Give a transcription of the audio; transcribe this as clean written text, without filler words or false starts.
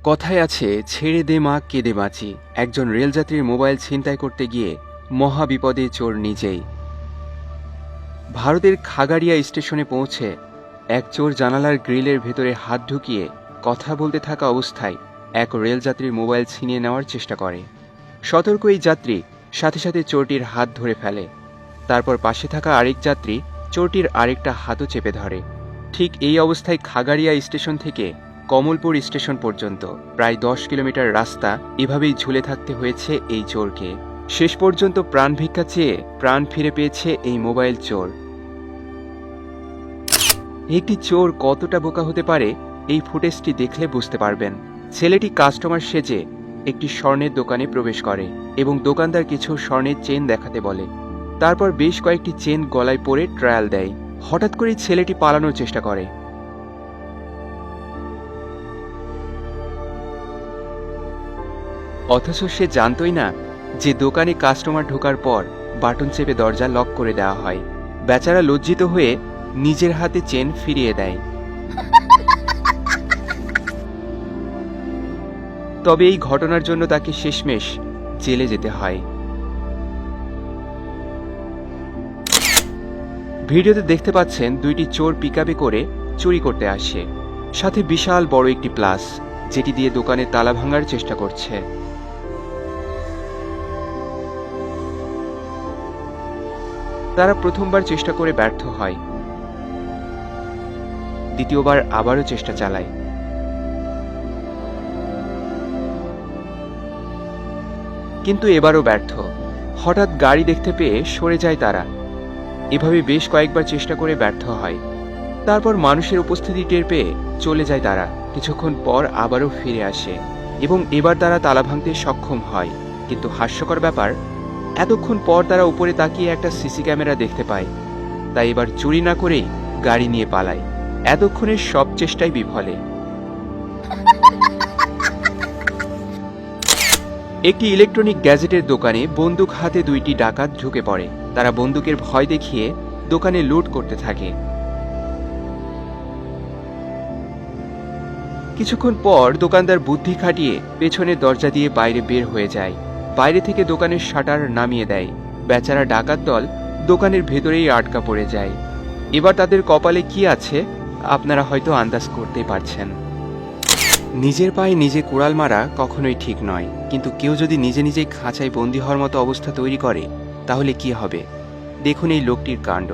কথায় আছে, ছেড়ে দে মা কেঁদে বাঁচি। একজন রেলযাত্রীর মোবাইল ছিনতাই করতে গিয়ে মহা বিপদে চোর নিজেই। ভারতের খাগাড়িয়া স্টেশনে পৌঁছে এক চোর জানালার গ্রিলের ভেতরে হাত ঢুকিয়ে কথা বলতে থাকা অবস্থায় এক রেলযাত্রীর মোবাইল ছিনিয়ে নেওয়ার চেষ্টা করে। সতর্ক এই যাত্রী সাথে সাথে চোরটির হাত ধরে ফেলে। তারপর পাশে থাকা আরেক যাত্রী চোরটির আরেকটা হাতও চেপে ধরে। ঠিক এই অবস্থায় খাগাড়িয়া স্টেশন থেকে কমলপুর স্টেশন পর্যন্ত প্রায় 10 কিলোমিটার রাস্তা এভাবেই ঝুলে থাকতে হয়েছে এই চোরকে। শেষ পর্যন্ত প্রাণ ভিক্ষা চেয়ে প্রাণ ফিরে পেয়েছে এই মোবাইল চোর। একটি চোর কতটা বোকা হতে পারে এই ফুটেজটি দেখলে বুঝতে পারবেন। ছেলেটি কাস্টমার সেজে একটি স্বর্ণের দোকানে প্রবেশ করে এবং দোকানদার কিছু স্বর্ণের চেন দেখাতে বলে। তারপর বেশ কয়েকটি চেন গলায় পরে ট্রায়াল দেয়। হঠাৎ করেই ছেলেটি পালানোর চেষ্টা করে। অথচ সে জানতই না যে দোকানে কাস্টমার ঢোকার পর বাটন চেপে দরজা লক করে দেওয়া হয়। বেচারা লজ্জিত হয়ে নিজের হাতে চেন ফিরিয়ে দেয়। তবে এই ঘটনার জন্য তাকে শেষমেশ জেলে যেতে হয়। ভিডিওতে দেখতে পাচ্ছেন দুইটি চোর পিকআপে করে চুরি করতে আসে, সাথে বিশাল বড় একটি প্লাস, যেটি দিয়ে দোকানে তালা ভাঙার চেষ্টা করছে। তারা প্রথমবার চেষ্টা করে ব্যর্থ হয়, দ্বিতীয়বার আবারও চেষ্টা চালায়, কিন্তু এবারও ব্যর্থ। হঠাৎ গাড়ি দেখতে পেয়ে সরে যায় তারা। এভাবে বেশ কয়েকবার চেষ্টা করে ব্যর্থ হয়। তারপর মানুষের উপস্থিতি টের পেয়ে চলে যায় তারা। কিছুক্ষণ পর আবারও ফিরে আসে এবং এবার তারা তালা ভাঙতে সক্ষম হয়। কিন্তু হাস্যকর ব্যাপার, এতক্ষণ পর তারা উপরে তাকিয়ে একটা সিসি ক্যামেরা দেখতে পায়। তাই এবার চুরি না করেই গাড়ি নিয়ে পালায়। এতক্ষণের সব চেষ্টাই বিফলে। একটি ইলেকট্রনিক গ্যাজেটের দোকানে বন্দুক হাতে দুইটি ডাকাত ঢুকে পড়ে। তারা বন্দুকের ভয় দেখিয়ে দোকানে লুট করতে থাকে। কিছুক্ষণ পর দোকানদার বুদ্ধি খাটিয়ে পেছনের দরজা দিয়ে বাইরে বের হয়ে যায়। বাইরে থেকে দোকানের শাটার নামিয়ে দেয়। বেচারা ডাকাত দল দোকানের ভেতরেই আটকা পড়ে যায়। এবার তাদের কপালে কি আছে আপনারা হয়তো আন্দাজ করতেই পারছেন। নিজের পায়ে নিজে কুড়াল মারা কখনোই ঠিক নয়, কিন্তু কেউ যদি নিজে নিজেই খাঁচায় বন্দী হওয়ার মতো অবস্থা তৈরি করে তাহলে কি হবে? দেখুন এই লোকটির কাণ্ড।